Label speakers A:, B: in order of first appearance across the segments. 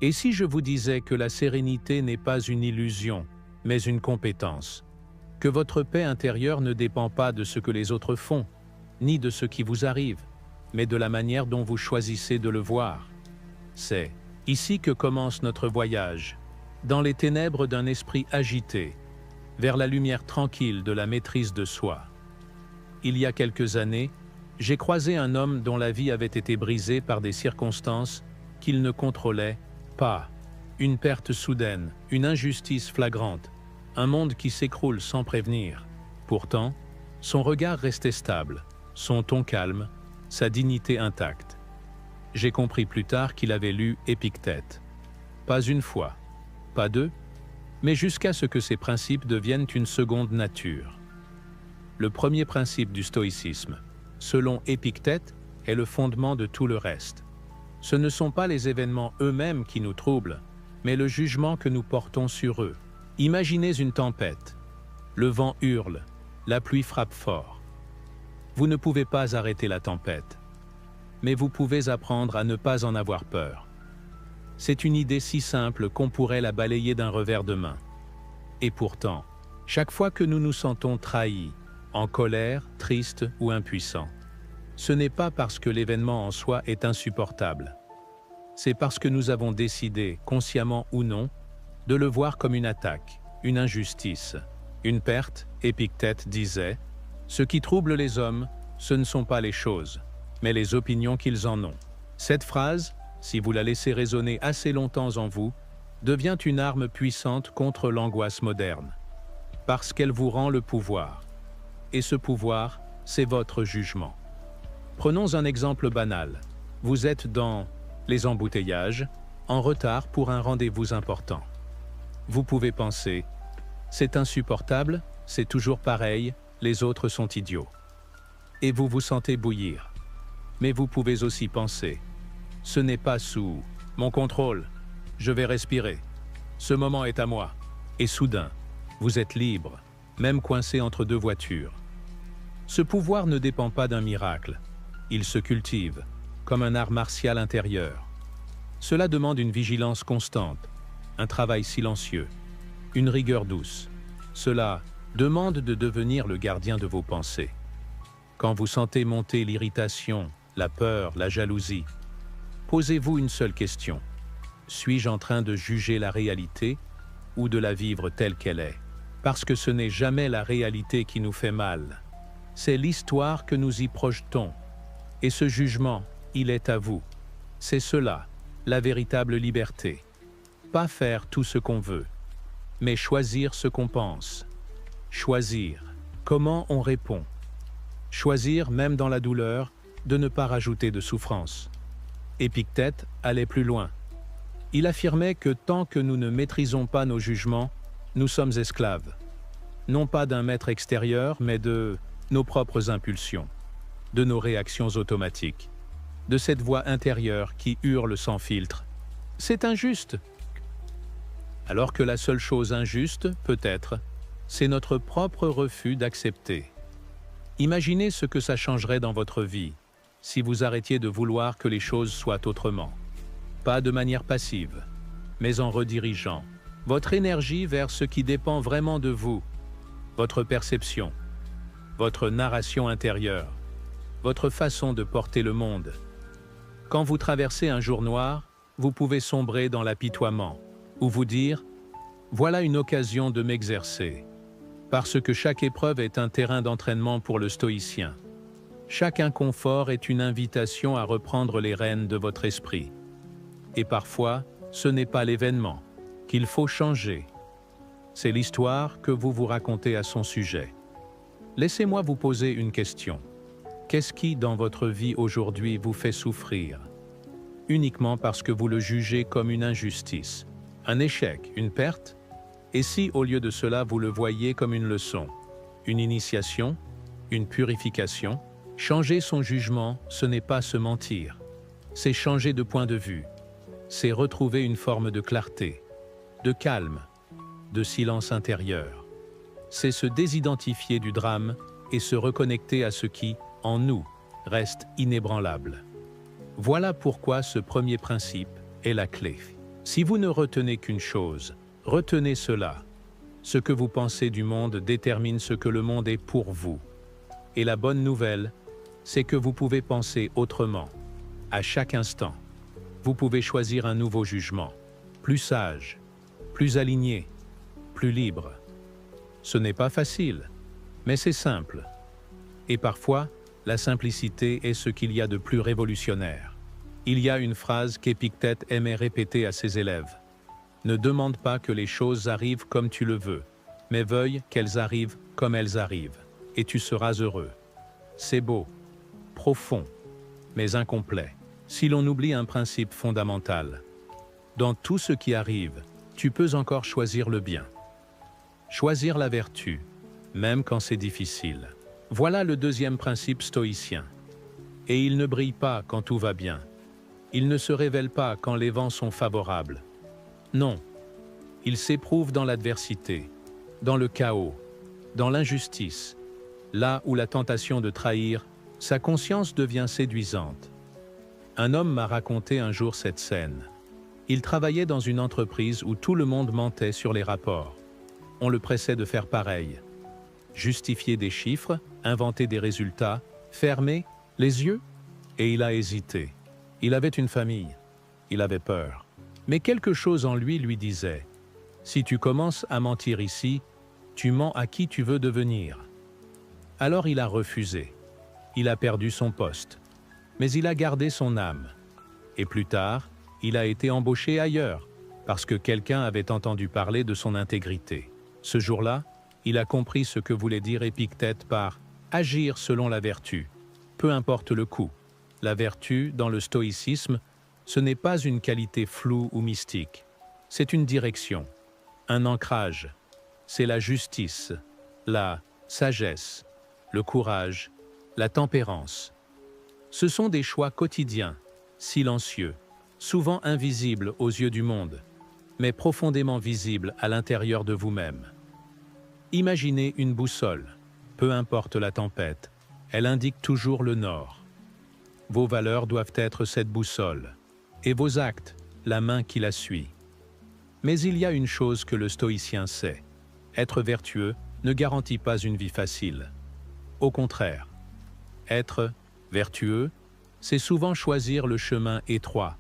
A: Et si je vous disais que la sérénité n'est pas une illusion, mais une compétence, que votre paix intérieure ne dépend pas de ce que les autres font, ni de ce qui vous arrive, mais de la manière dont vous choisissez de le voir. C'est ici que commence notre voyage, dans les ténèbres d'un esprit agité, vers la lumière tranquille de la maîtrise de soi. Il y a quelques années, j'ai croisé un homme dont la vie avait été brisée par des circonstances qu'il ne contrôlait pas. Une perte soudaine, une injustice flagrante, un monde qui s'écroule sans prévenir. Pourtant, son regard restait stable, son ton calme, sa dignité intacte. J'ai compris plus tard qu'il avait lu Épictète. Pas une fois, pas deux, mais jusqu'à ce que ces principes deviennent une seconde nature. Le premier principe du stoïcisme, selon Épictète, est le fondement de tout le reste. Ce ne sont pas les événements eux-mêmes qui nous troublent, mais le jugement que nous portons sur eux. Imaginez une tempête. Le vent hurle, la pluie frappe fort. Vous ne pouvez pas arrêter la tempête, mais vous pouvez apprendre à ne pas en avoir peur. C'est une idée si simple qu'on pourrait la balayer d'un revers de main. Et pourtant, chaque fois que nous nous sentons trahis, en colère, tristes ou impuissants, ce n'est pas parce que l'événement en soi est insupportable. C'est parce que nous avons décidé, consciemment ou non, de le voir comme une attaque, une injustice, une perte. Épictète disait « Ce qui trouble les hommes, ce ne sont pas les choses, mais les opinions qu'ils en ont. » Cette phrase, si vous la laissez résonner assez longtemps en vous, devient une arme puissante contre l'angoisse moderne, parce qu'elle vous rend le pouvoir. Et ce pouvoir, c'est votre jugement. Prenons un exemple banal. Vous êtes dans les embouteillages, en retard pour un rendez-vous important. Vous pouvez penser « C'est insupportable, c'est toujours pareil, les autres sont idiots. » Et vous vous sentez bouillir. Mais vous pouvez aussi penser « Ce n'est pas sous mon contrôle, je vais respirer. Ce moment est à moi. » Et soudain, vous êtes libre, même coincé entre deux voitures. Ce pouvoir ne dépend pas d'un miracle. Il se cultive, comme un art martial intérieur. Cela demande une vigilance constante, un travail silencieux, une rigueur douce. Cela demande de devenir le gardien de vos pensées. Quand vous sentez monter l'irritation, la peur, la jalousie, posez-vous une seule question. Suis-je en train de juger la réalité ou de la vivre telle qu'elle est? Parce que ce n'est jamais la réalité qui nous fait mal. C'est l'histoire que nous y projetons. Et ce jugement, il est à vous. C'est cela, la véritable liberté. Pas faire tout ce qu'on veut, mais choisir ce qu'on pense. Choisir comment on répond. Choisir, même dans la douleur, de ne pas rajouter de souffrance. Épictète allait plus loin. Il affirmait que tant que nous ne maîtrisons pas nos jugements, nous sommes esclaves. Non pas d'un maître extérieur, mais de nos propres impulsions, de nos réactions automatiques, de cette voix intérieure qui hurle sans filtre. C'est injuste. Alors que la seule chose injuste, peut-être, c'est notre propre refus d'accepter. Imaginez ce que ça changerait dans votre vie si vous arrêtiez de vouloir que les choses soient autrement. Pas de manière passive, mais en redirigeant votre énergie vers ce qui dépend vraiment de vous, votre perception, votre narration intérieure, votre façon de porter le monde. Quand vous traversez un jour noir, vous pouvez sombrer dans l'apitoiement ou vous dire « Voilà une occasion de m'exercer ». Parce que chaque épreuve est un terrain d'entraînement pour le stoïcien. Chaque inconfort est une invitation à reprendre les rênes de votre esprit. Et parfois, ce n'est pas l'événement qu'il faut changer. C'est l'histoire que vous vous racontez à son sujet. Laissez-moi vous poser une question. Qu'est-ce qui, dans votre vie aujourd'hui, vous fait souffrir? Uniquement parce que vous le jugez comme une injustice, un échec, une perte? Et si, au lieu de cela, vous le voyez comme une leçon, une initiation, une purification? Changer son jugement, ce n'est pas se mentir. C'est changer de point de vue. C'est retrouver une forme de clarté, de calme, de silence intérieur. C'est se désidentifier du drame et se reconnecter à ce qui, en nous, reste inébranlable. Voilà pourquoi ce premier principe est la clé. Si vous ne retenez qu'une chose, retenez cela. Ce que vous pensez du monde détermine ce que le monde est pour vous. Et la bonne nouvelle, c'est que vous pouvez penser autrement. À chaque instant, vous pouvez choisir un nouveau jugement, plus sage, plus aligné, plus libre. Ce n'est pas facile, mais c'est simple. Et parfois, la simplicité est ce qu'il y a de plus révolutionnaire. Il y a une phrase qu'Épictète aimait répéter à ses élèves. Ne demande pas que les choses arrivent comme tu le veux, mais veuille qu'elles arrivent comme elles arrivent, et tu seras heureux. C'est beau, profond, mais incomplet. Si l'on oublie un principe fondamental, dans tout ce qui arrive, tu peux encore choisir le bien. Choisir la vertu, même quand c'est difficile. Voilà le deuxième principe stoïcien. Et il ne brille pas quand tout va bien. Il ne se révèle pas quand les vents sont favorables. Non, il s'éprouve dans l'adversité, dans le chaos, dans l'injustice, là où la tentation de trahir, sa conscience devient séduisante. Un homme m'a raconté un jour cette scène. Il travaillait dans une entreprise où tout le monde mentait sur les rapports. On le pressait de faire pareil. Justifier des chiffres, inventer des résultats, fermer les yeux, et il a hésité. Il avait une famille, il avait peur. Mais quelque chose en lui disait, si tu commences à mentir ici, tu mens à qui tu veux devenir. Alors il a refusé. Il a perdu son poste. Mais il a gardé son âme. Et plus tard, il a été embauché ailleurs, parce que quelqu'un avait entendu parler de son intégrité. Ce jour-là, il a compris ce que voulait dire Épictète par « agir selon la vertu », peu importe le coût. La vertu, dans le stoïcisme, ce n'est pas une qualité floue ou mystique. C'est une direction, un ancrage. C'est la justice, la sagesse, le courage, la tempérance. Ce sont des choix quotidiens, silencieux, souvent invisibles aux yeux du monde, mais profondément visibles à l'intérieur de vous-même. Imaginez une boussole. Peu importe la tempête, elle indique toujours le nord. Vos valeurs doivent être cette boussole, et vos actes, la main qui la suit. Mais il y a une chose que le stoïcien sait. Être vertueux ne garantit pas une vie facile. Au contraire, être vertueux, c'est souvent choisir le chemin étroit,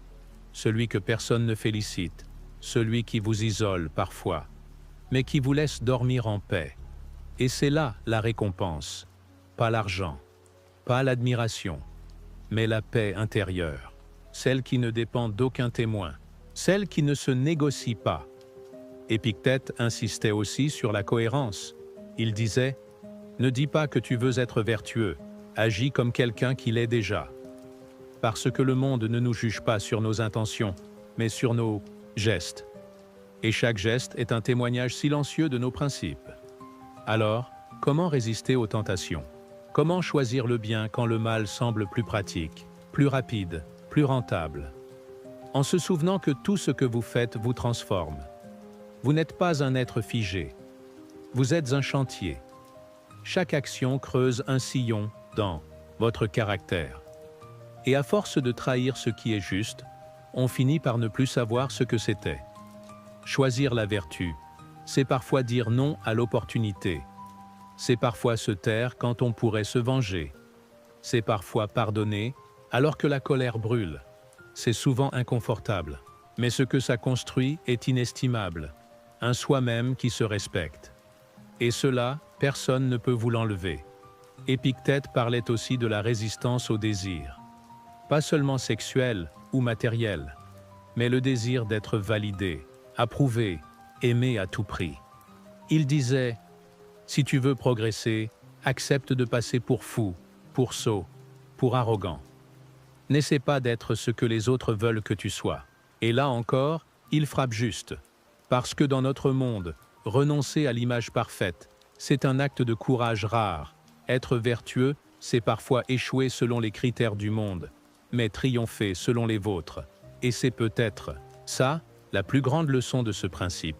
A: celui que personne ne félicite, celui qui vous isole parfois, mais qui vous laisse dormir en paix. Et c'est là la récompense, pas l'argent, pas l'admiration, mais la paix intérieure, celle qui ne dépend d'aucun témoin, celle qui ne se négocie pas. Épictète insistait aussi sur la cohérence. Il disait « Ne dis pas que tu veux être vertueux, agis comme quelqu'un qui l'est déjà. » Parce que le monde ne nous juge pas sur nos intentions, mais sur nos gestes. Et chaque geste est un témoignage silencieux de nos principes. Alors, comment résister aux tentations? Comment choisir le bien quand le mal semble plus pratique, plus rapide, plus rentable? En se souvenant que tout ce que vous faites vous transforme. Vous n'êtes pas un être figé. Vous êtes un chantier. Chaque action creuse un sillon dans votre caractère. Et à force de trahir ce qui est juste, on finit par ne plus savoir ce que c'était. Choisir la vertu, c'est parfois dire non à l'opportunité. C'est parfois se taire quand on pourrait se venger. C'est parfois pardonner alors que la colère brûle. C'est souvent inconfortable, mais ce que ça construit est inestimable. Un soi-même qui se respecte. Et cela, personne ne peut vous l'enlever. Épictète parlait aussi de la résistance au désir. Pas seulement sexuel ou matériel, mais le désir d'être validé, approuvé, aimé à tout prix. Il disait « Si tu veux progresser, accepte de passer pour fou, pour sot, pour arrogant. N'essaie pas d'être ce que les autres veulent que tu sois. » Et là encore, il frappe juste. Parce que dans notre monde, renoncer à l'image parfaite, c'est un acte de courage rare. Être vertueux, c'est parfois échouer selon les critères du monde, mais triompher selon les vôtres. Et c'est peut-être ça, la plus grande leçon de ce principe.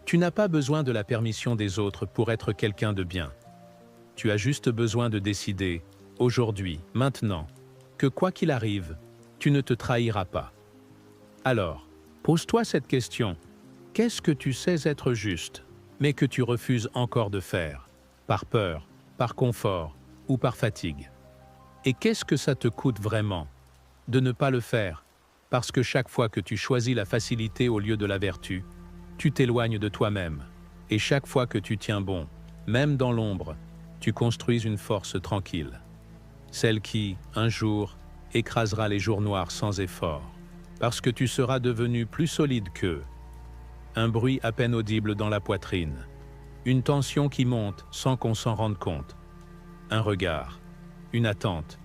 A: Tu n'as pas besoin de la permission des autres pour être quelqu'un de bien. Tu as juste besoin de décider, aujourd'hui, maintenant, que quoi qu'il arrive, tu ne te trahiras pas. Alors, Pose-toi cette question. Qu'est-ce que tu sais être juste, mais que tu refuses encore de faire, par peur, par confort ou par fatigue? Et qu'est-ce que ça te coûte vraiment de ne pas le faire, parce que chaque fois que tu choisis la facilité au lieu de la vertu, tu t'éloignes de toi-même. Et chaque fois que tu tiens bon, même dans l'ombre, tu construis une force tranquille. Celle qui, un jour, écrasera les jours noirs sans effort, parce que tu seras devenu plus solide qu'eux. Un bruit à peine audible dans la poitrine, une tension qui monte sans qu'on s'en rende compte, un regard, une attente,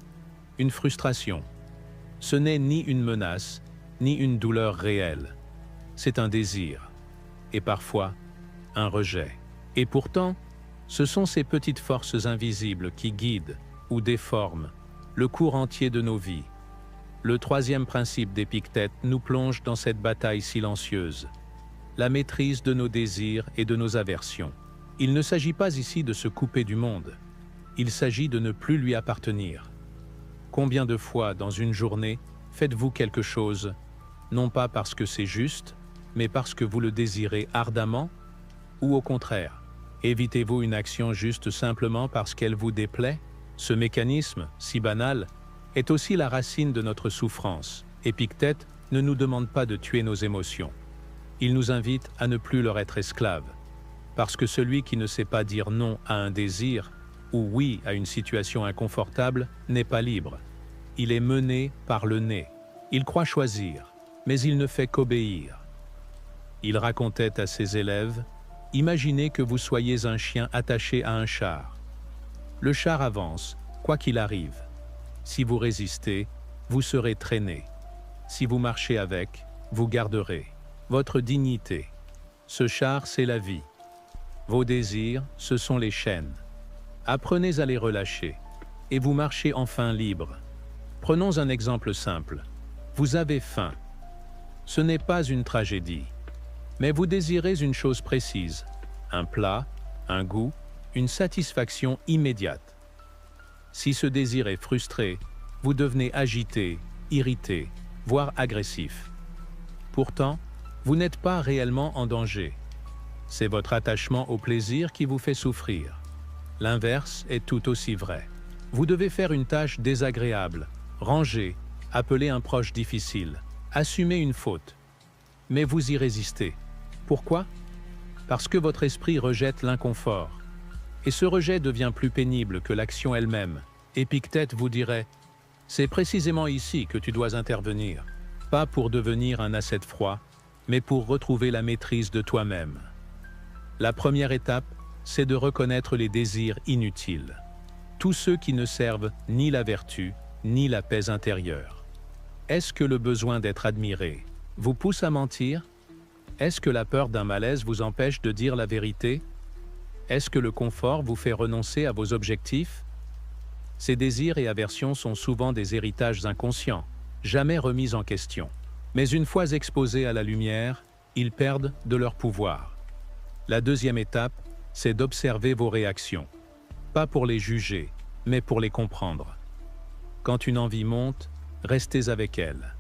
A: une frustration. Ce n'est ni une menace, ni une douleur réelle. C'est un désir, et parfois, un rejet. Et pourtant, ce sont ces petites forces invisibles qui guident ou déforment le cours entier de nos vies. Le troisième principe d'Épictète nous plonge dans cette bataille silencieuse, la maîtrise de nos désirs et de nos aversions. Il ne s'agit pas ici de se couper du monde, il s'agit de ne plus lui appartenir. Combien de fois dans une journée faites-vous quelque chose, non pas parce que c'est juste, mais parce que vous le désirez ardemment, ou au contraire, évitez-vous une action juste simplement parce qu'elle vous déplaît? Ce mécanisme, si banal, est aussi la racine de notre souffrance. Épictète ne nous demande pas de tuer nos émotions. Il nous invite à ne plus leur être esclaves, parce que celui qui ne sait pas dire non à un désir ou oui à une situation inconfortable n'est pas libre. Il est mené par le nez. Il croit choisir, mais il ne fait qu'obéir. Il racontait à ses élèves: « Imaginez que vous soyez un chien attaché à un char. Le char avance, quoi qu'il arrive. Si vous résistez, vous serez traîné. Si vous marchez avec, vous garderez votre dignité. Ce char, c'est la vie. Vos désirs, ce sont les chaînes. Apprenez à les relâcher, et vous marchez enfin libre. Prenons un exemple simple. Vous avez faim. Ce n'est pas une tragédie, mais vous désirez une chose précise, un plat, un goût, une satisfaction immédiate. Si ce désir est frustré, vous devenez agité, irrité, voire agressif. Pourtant, vous n'êtes pas réellement en danger. C'est votre attachement au plaisir qui vous fait souffrir. L'inverse est tout aussi vrai. Vous devez faire une tâche désagréable, ranger, appeler un proche difficile, assumer une faute. Mais vous y résistez. Pourquoi? Parce que votre esprit rejette l'inconfort. Et ce rejet devient plus pénible que l'action elle-même. Épictète vous dirait: c'est précisément ici que tu dois intervenir, pas pour devenir un ascète froid, mais pour retrouver la maîtrise de toi-même. La première étape, c'est de reconnaître les désirs inutiles, tous ceux qui ne servent ni la vertu, ni la paix intérieure. Est-ce que le besoin d'être admiré vous pousse à mentir? Est-ce que la peur d'un malaise vous empêche de dire la vérité? Est-ce que le confort vous fait renoncer à vos objectifs? Ces désirs et aversions sont souvent des héritages inconscients, jamais remis en question. Mais une fois exposés à la lumière, ils perdent de leur pouvoir. La deuxième étape, c'est d'observer vos réactions. Pas pour les juger, mais pour les comprendre. Quand une envie monte, restez avec elle.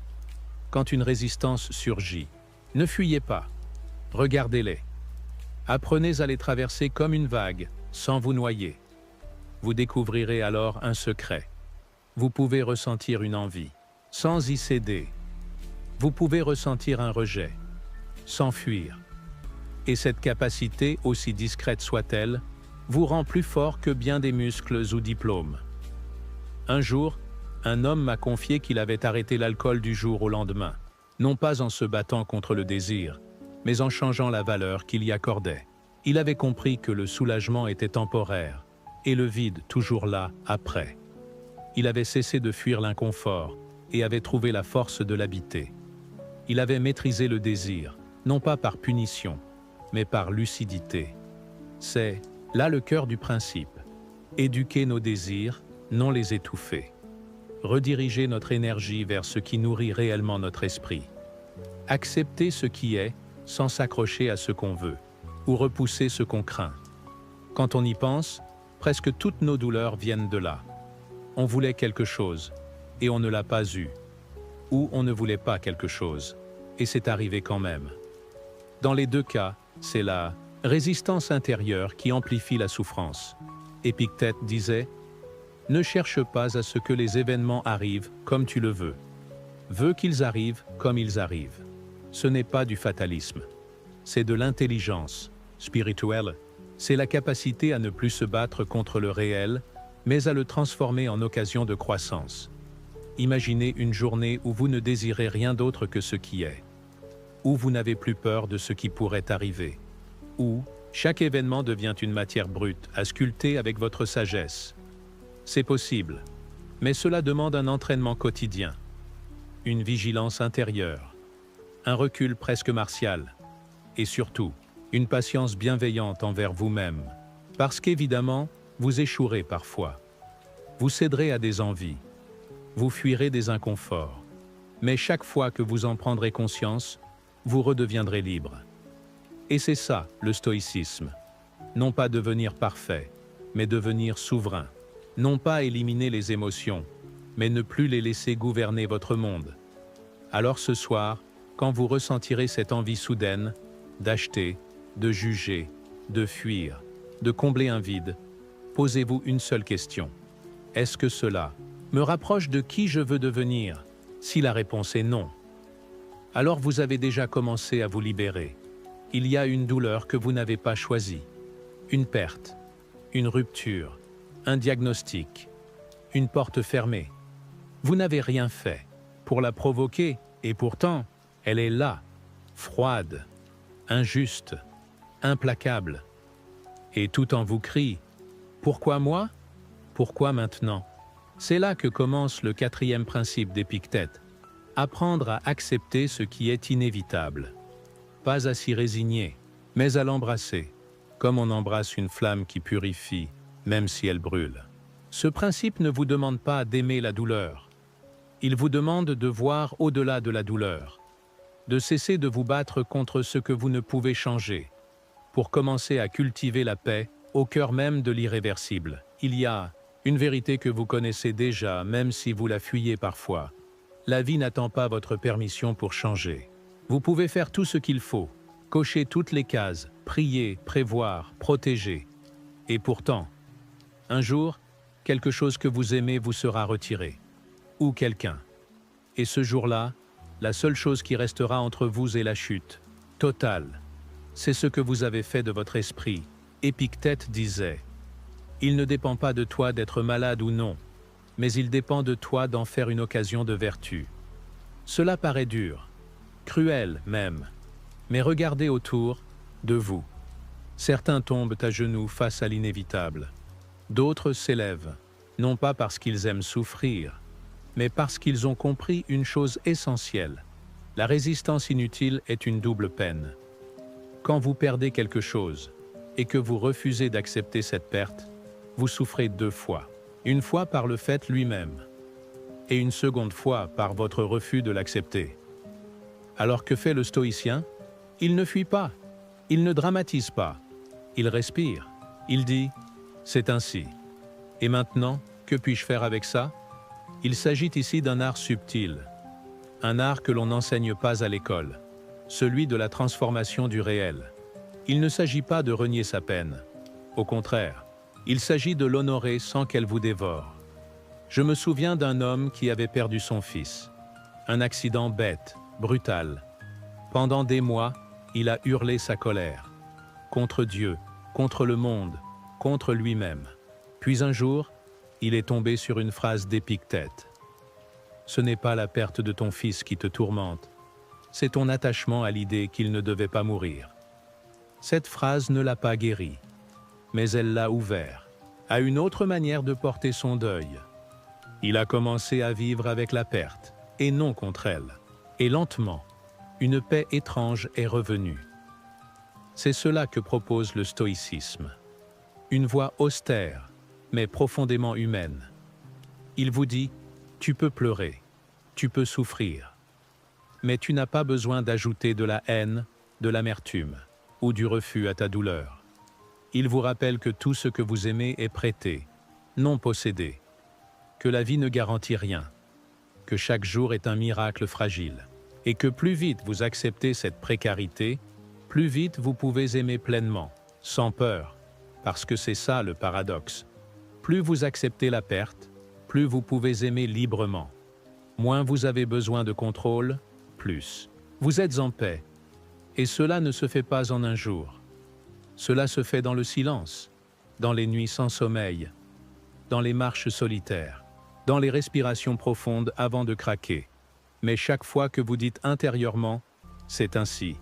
A: Quand une résistance surgit, ne fuyez pas, regardez-les. Apprenez à les traverser comme une vague, sans vous noyer. Vous découvrirez alors un secret. Vous pouvez ressentir une envie, sans y céder. Vous pouvez ressentir un rejet, sans fuir. Et cette capacité, aussi discrète soit-elle, vous rend plus fort que bien des muscles ou diplômes. Un jour, un homme m'a confié qu'il avait arrêté l'alcool du jour au lendemain, non pas en se battant contre le désir, mais en changeant la valeur qu'il y accordait. Il avait compris que le soulagement était temporaire, et le vide toujours là après. Il avait cessé de fuir l'inconfort et avait trouvé la force de l'habiter. Il avait maîtrisé le désir, non pas par punition, mais par lucidité. C'est là le cœur du principe. Éduquer nos désirs, non les étouffer. Rediriger notre énergie vers ce qui nourrit réellement notre esprit. Accepter ce qui est, sans s'accrocher à ce qu'on veut, ou repousser ce qu'on craint. Quand on y pense, presque toutes nos douleurs viennent de là. On voulait quelque chose, et on ne l'a pas eu. Ou on ne voulait pas quelque chose, et c'est arrivé quand même. Dans les deux cas, c'est la résistance intérieure qui amplifie la souffrance. Épictète disait « Ne cherche pas à ce que les événements arrivent comme tu le veux. Veux qu'ils arrivent comme ils arrivent. » Ce n'est pas du fatalisme. C'est de l'intelligence spirituelle. C'est la capacité à ne plus se battre contre le réel, mais à le transformer en occasion de croissance. Imaginez une journée où vous ne désirez rien d'autre que ce qui est, où vous n'avez plus peur de ce qui pourrait arriver, où chaque événement devient une matière brute à sculpter avec votre sagesse. C'est possible, mais cela demande un entraînement quotidien, une vigilance intérieure, un recul presque martial, et surtout, une patience bienveillante envers vous-même, parce qu'évidemment, vous échouerez parfois. Vous céderez à des envies, vous fuirez des inconforts, mais chaque fois que vous en prendrez conscience, vous redeviendrez libre. Et c'est ça, le stoïcisme. Non pas devenir parfait, mais devenir souverain. Non pas éliminer les émotions, mais ne plus les laisser gouverner votre monde. Alors ce soir, quand vous ressentirez cette envie soudaine d'acheter, de juger, de fuir, de combler un vide, posez-vous une seule question. Est-ce que cela me rapproche de qui je veux devenir? Si la réponse est non, alors vous avez déjà commencé à vous libérer. Il y a une douleur que vous n'avez pas choisie, une perte, une rupture, un diagnostic, une porte fermée. Vous n'avez rien fait pour la provoquer et pourtant, elle est là, froide, injuste, implacable. Et tout en vous crie « Pourquoi moi? Pourquoi maintenant ?» C'est là que commence le quatrième principe d'Épictète. Apprendre à accepter ce qui est inévitable. Pas à s'y résigner, mais à l'embrasser, comme on embrasse une flamme qui purifie, même si elle brûle. Ce principe ne vous demande pas d'aimer la douleur. Il vous demande de voir au-delà de la douleur, de cesser de vous battre contre ce que vous ne pouvez changer, pour commencer à cultiver la paix au cœur même de l'irréversible. Il y a une vérité que vous connaissez déjà, même si vous la fuyez parfois. La vie n'attend pas votre permission pour changer. Vous pouvez faire tout ce qu'il faut, cocher toutes les cases, prier, prévoir, protéger. Et pourtant, un jour, quelque chose que vous aimez vous sera retiré. Ou quelqu'un. Et ce jour-là, la seule chose qui restera entre vous est la chute, totale. C'est ce que vous avez fait de votre esprit. Épictète disait « Il ne dépend pas de toi d'être malade ou non, mais il dépend de toi d'en faire une occasion de vertu. » Cela paraît dur, cruel même, mais regardez autour de vous. Certains tombent à genoux face à l'inévitable. D'autres s'élèvent, non pas parce qu'ils aiment souffrir, mais parce qu'ils ont compris une chose essentielle. La résistance inutile est une double peine. Quand vous perdez quelque chose et que vous refusez d'accepter cette perte, vous souffrez deux fois. Une fois par le fait lui-même, et une seconde fois par votre refus de l'accepter. Alors que fait le stoïcien? Il ne fuit pas, il ne dramatise pas, il respire, il dit « c'est ainsi ». Et maintenant, que puis-je faire avec ça? Il s'agit ici d'un art subtil, un art que l'on n'enseigne pas à l'école, celui de la transformation du réel. Il ne s'agit pas de renier sa peine, au contraire, il s'agit de l'honorer sans qu'elle vous dévore. Je me souviens d'un homme qui avait perdu son fils. Un accident bête, brutal. Pendant des mois, il a hurlé sa colère. Contre Dieu, contre le monde, contre lui-même. Puis un jour, il est tombé sur une phrase d'Épictète. Ce n'est pas la perte de ton fils qui te tourmente, c'est ton attachement à l'idée qu'il ne devait pas mourir. Cette phrase ne l'a pas guéri, mais elle l'a ouvert à une autre manière de porter son deuil. Il a commencé à vivre avec la perte, et non contre elle. Et lentement, une paix étrange est revenue. C'est cela que propose le stoïcisme. Une voie austère, mais profondément humaine. Il vous dit, tu peux pleurer, tu peux souffrir, mais tu n'as pas besoin d'ajouter de la haine, de l'amertume ou du refus à ta douleur. Il vous rappelle que tout ce que vous aimez est prêté, non possédé, que la vie ne garantit rien, que chaque jour est un miracle fragile. Et que plus vite vous acceptez cette précarité, plus vite vous pouvez aimer pleinement, sans peur, parce que c'est ça le paradoxe. Plus vous acceptez la perte, plus vous pouvez aimer librement. Moins vous avez besoin de contrôle, plus vous êtes en paix. Et cela ne se fait pas en un jour. Cela se fait dans le silence, dans les nuits sans sommeil, dans les marches solitaires, dans les respirations profondes avant de craquer. Mais chaque fois que vous dites intérieurement « c'est ainsi »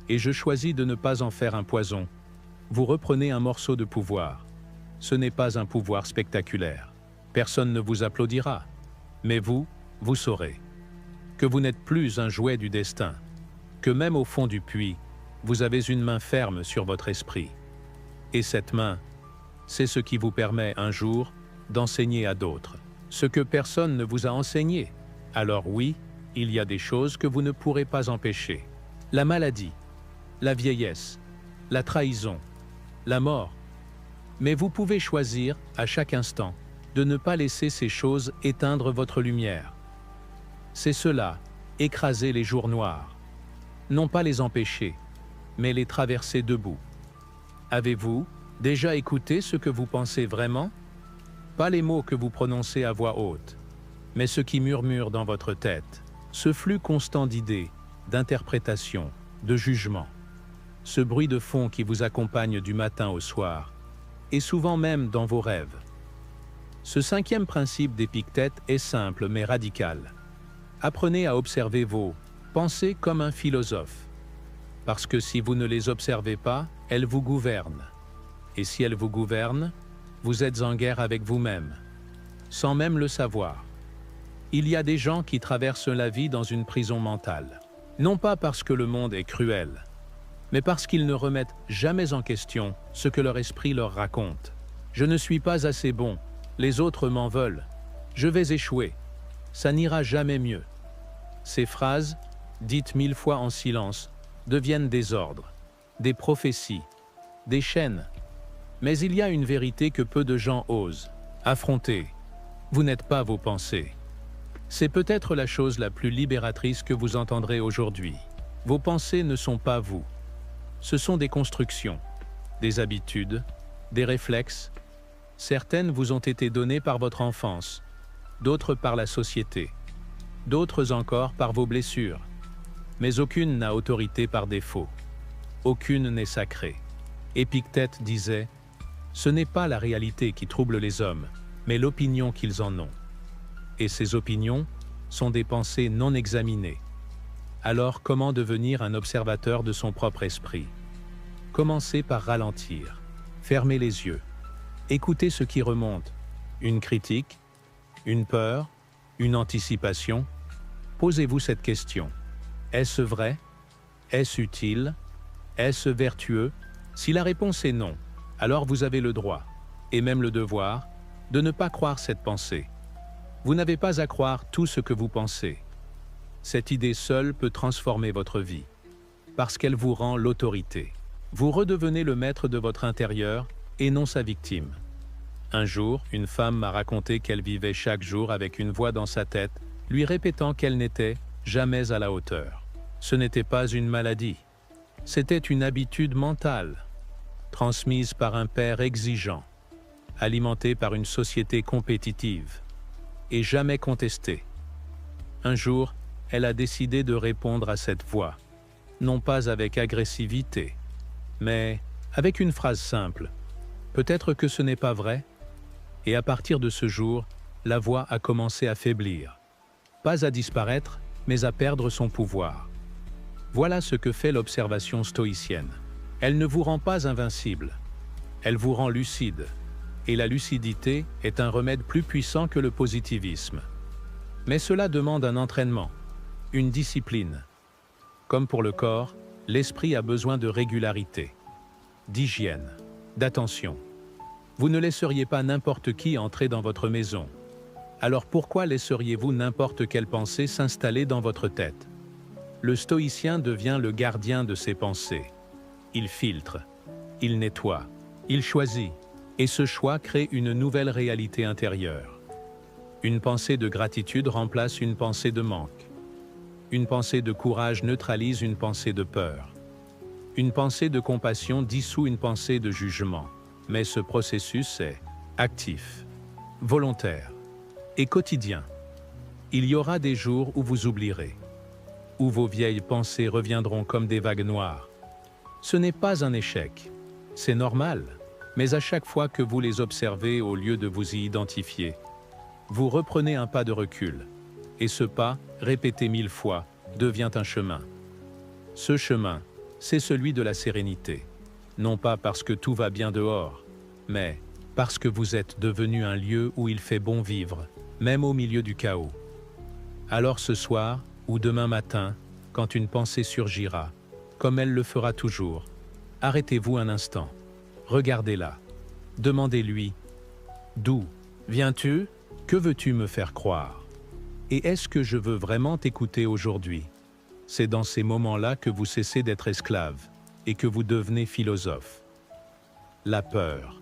A: et je choisis de ne pas en faire un poison, vous reprenez un morceau de pouvoir. Ce n'est pas un pouvoir spectaculaire. Personne ne vous applaudira. Mais vous saurez que vous n'êtes plus un jouet du destin, que même au fond du puits, vous avez une main ferme sur votre esprit. Et cette main, c'est ce qui vous permet un jour d'enseigner à d'autres ce que personne ne vous a enseigné. Alors oui, il y a des choses que vous ne pourrez pas empêcher. La maladie, la vieillesse, la trahison, la mort. Mais vous pouvez choisir, à chaque instant, de ne pas laisser ces choses éteindre votre lumière. C'est cela, écraser les jours noirs. Non pas les empêcher, mais les traverser debout. Avez-vous déjà écouté ce que vous pensez vraiment? Pas les mots que vous prononcez à voix haute, mais ce qui murmure dans votre tête. Ce flux constant d'idées, d'interprétations, de jugements. Ce bruit de fond qui vous accompagne du matin au soir, et souvent même dans vos rêves. Ce cinquième principe d'Épictète est simple mais radical. Apprenez à observer vos pensées comme un philosophe. Parce que si vous ne les observez pas, elles vous gouvernent. Et si elles vous gouvernent, vous êtes en guerre avec vous-même, sans même le savoir. Il y a des gens qui traversent la vie dans une prison mentale. Non pas parce que le monde est cruel, mais parce qu'ils ne remettent jamais en question ce que leur esprit leur raconte. Je ne suis pas assez bon, les autres m'en veulent, je vais échouer, ça n'ira jamais mieux. Ces phrases, dites 1000 fois en silence, deviennent des ordres, des prophéties, des chaînes. Mais il y a une vérité que peu de gens osent affronter. Vous n'êtes pas vos pensées. C'est peut-être la chose la plus libératrice que vous entendrez aujourd'hui. Vos pensées ne sont pas vous. Ce sont des constructions, des habitudes, des réflexes. Certaines vous ont été données par votre enfance, d'autres par la société, d'autres encore par vos blessures. Mais aucune n'a autorité par défaut. Aucune n'est sacrée. Épictète disait « Ce n'est pas la réalité qui trouble les hommes, mais l'opinion qu'ils en ont. » Et ces opinions sont des pensées non examinées. Alors comment devenir un observateur de son propre esprit? Commencez par ralentir, fermer les yeux, écoutez ce qui remonte, une critique, une peur, une anticipation. Posez-vous cette question. Est-ce vrai? Est-ce utile? Est-ce vertueux? Si la réponse est non, alors vous avez le droit, et même le devoir, de ne pas croire cette pensée. Vous n'avez pas à croire tout ce que vous pensez. Cette idée seule peut transformer votre vie, parce qu'elle vous rend l'autorité. Vous redevenez le maître de votre intérieur et non sa victime. Un jour, une femme m'a raconté qu'elle vivait chaque jour avec une voix dans sa tête, lui répétant qu'elle n'était jamais à la hauteur. Ce n'était pas une maladie. C'était une habitude mentale, transmise par un père exigeant, alimentée par une société compétitive, et jamais contestée. Un jour, elle a décidé de répondre à cette voix, non pas avec agressivité, mais avec une phrase simple. Peut-être que ce n'est pas vrai. Et à partir de ce jour, la voix a commencé à faiblir. Pas à disparaître, mais à perdre son pouvoir. Voilà ce que fait l'observation stoïcienne. Elle ne vous rend pas invincible. Elle vous rend lucide. Et la lucidité est un remède plus puissant que le positivisme. Mais cela demande un entraînement, une discipline. Comme pour le corps, l'esprit a besoin de régularité, d'hygiène, d'attention. Vous ne laisseriez pas n'importe qui entrer dans votre maison. Alors pourquoi laisseriez-vous n'importe quelle pensée s'installer dans votre tête? Le stoïcien devient le gardien de ses pensées. Il filtre, il nettoie, il choisit, et ce choix crée une nouvelle réalité intérieure. Une pensée de gratitude remplace une pensée de manque. Une pensée de courage neutralise une pensée de peur. Une pensée de compassion dissout une pensée de jugement. Mais ce processus est actif, volontaire et quotidien. Il y aura des jours où vous oublierez, où vos vieilles pensées reviendront comme des vagues noires. Ce n'est pas un échec, c'est normal, mais à chaque fois que vous les observez au lieu de vous y identifier, vous reprenez un pas de recul, et ce pas, répété 1000 fois, devient un chemin. Ce chemin, c'est celui de la sérénité, non pas parce que tout va bien dehors, mais parce que vous êtes devenu un lieu où il fait bon vivre, même au milieu du chaos. Alors ce soir, ou demain matin, quand une pensée surgira, comme elle le fera toujours, arrêtez-vous un instant, regardez-la, demandez-lui « D'où viens-tu? Que veux-tu me faire croire? Et est-ce que je veux vraiment t'écouter aujourd'hui ?» C'est dans ces moments-là que vous cessez d'être esclave et que vous devenez philosophe. La peur,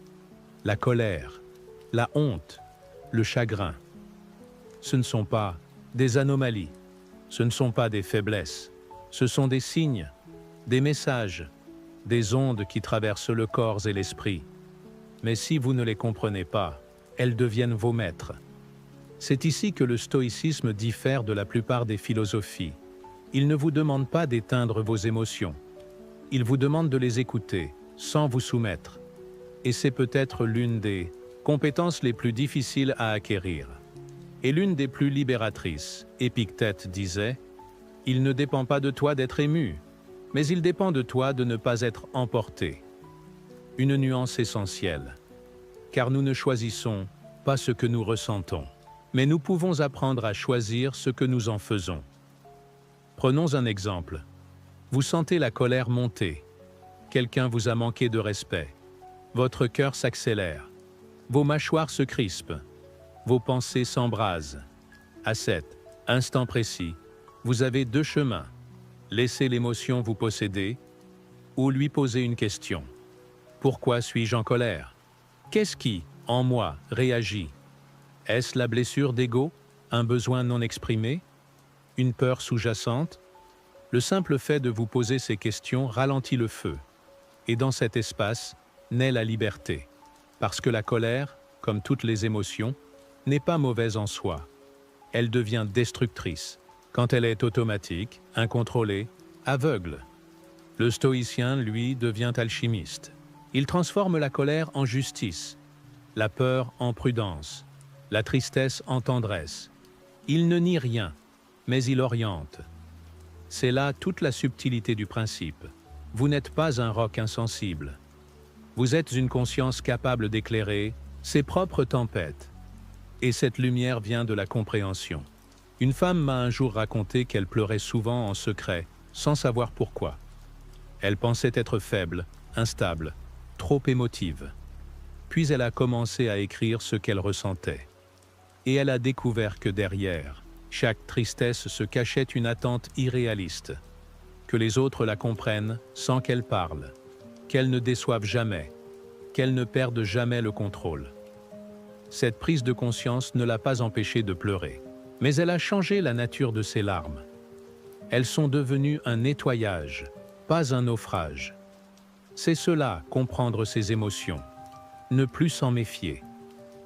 A: la colère, la honte, le chagrin, ce ne sont pas des anomalies, ce ne sont pas des faiblesses, ce sont des signes, des messages, des ondes qui traversent le corps et l'esprit. Mais si vous ne les comprenez pas, elles deviennent vos maîtres. C'est ici que le stoïcisme diffère de la plupart des philosophies. Il ne vous demande pas d'éteindre vos émotions. Il vous demande de les écouter, sans vous soumettre. Et c'est peut-être l'une des compétences les plus difficiles à acquérir. Et l'une des plus libératrices. Épictète disait « Il ne dépend pas de toi d'être ému, mais il dépend de toi de ne pas être emporté. » Une nuance essentielle. Car nous ne choisissons pas ce que nous ressentons, mais nous pouvons apprendre à choisir ce que nous en faisons. Prenons un exemple. Vous sentez la colère monter. Quelqu'un vous a manqué de respect. Votre cœur s'accélère. Vos mâchoires se crispent. Vos pensées s'embrasent. À cet instant précis, vous avez deux chemins. Laisser l'émotion vous posséder ou lui poser une question. Pourquoi suis-je en colère? Qu'est-ce qui, en moi, réagit? Est-ce la blessure d'ego? Un besoin non exprimé? Une peur sous-jacente? Le simple fait de vous poser ces questions ralentit le feu. Et dans cet espace, naît la liberté. Parce que la colère, comme toutes les émotions, n'est pas mauvaise en soi. Elle devient destructrice quand elle est automatique, incontrôlée, aveugle. Le stoïcien, lui, devient alchimiste. Il transforme la colère en justice, la peur en prudence, la tristesse en tendresse. Il ne nie rien, mais il oriente. C'est là toute la subtilité du principe. Vous n'êtes pas un roc insensible. Vous êtes une conscience capable d'éclairer ses propres tempêtes. Et cette lumière vient de la compréhension. Une femme m'a un jour raconté qu'elle pleurait souvent en secret, sans savoir pourquoi. Elle pensait être faible, instable, trop émotive. Puis elle a commencé à écrire ce qu'elle ressentait. Et elle a découvert que derrière chaque tristesse se cachait une attente irréaliste. Que les autres la comprennent sans qu'elle parle, qu'elle ne déçoive jamais, qu'elle ne perde jamais le contrôle. Cette prise de conscience ne l'a pas empêchée de pleurer, mais elle a changé la nature de ses larmes. Elles sont devenues un nettoyage, pas un naufrage. C'est cela, comprendre ses émotions. Ne plus s'en méfier,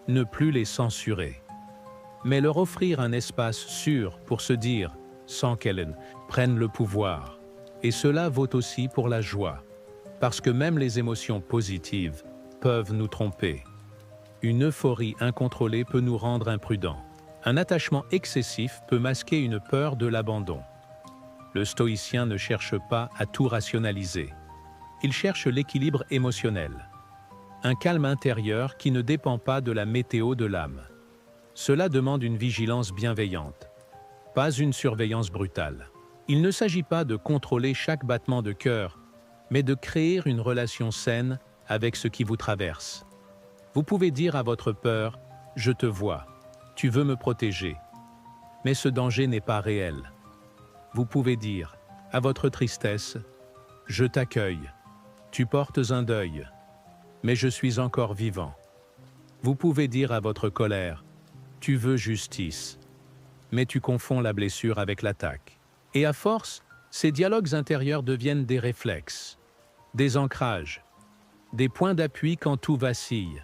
A: ne plus les censurer, mais leur offrir un espace sûr pour se dire, sans qu'elles prennent le pouvoir. Et cela vaut aussi pour la joie, parce que même les émotions positives peuvent nous tromper. Une euphorie incontrôlée peut nous rendre imprudents. Un attachement excessif peut masquer une peur de l'abandon. Le stoïcien ne cherche pas à tout rationaliser. Il cherche l'équilibre émotionnel. Un calme intérieur qui ne dépend pas de la météo de l'âme. Cela demande une vigilance bienveillante, pas une surveillance brutale. Il ne s'agit pas de contrôler chaque battement de cœur, mais de créer une relation saine avec ce qui vous traverse. Vous pouvez dire à votre peur « Je te vois, tu veux me protéger », mais ce danger n'est pas réel. Vous pouvez dire à votre tristesse « Je t'accueille, tu portes un deuil, mais je suis encore vivant ». Vous pouvez dire à votre colère « Tu veux justice, mais tu confonds la blessure avec l'attaque. Et à force, ces dialogues intérieurs deviennent des réflexes, des ancrages, des points d'appui quand tout vacille.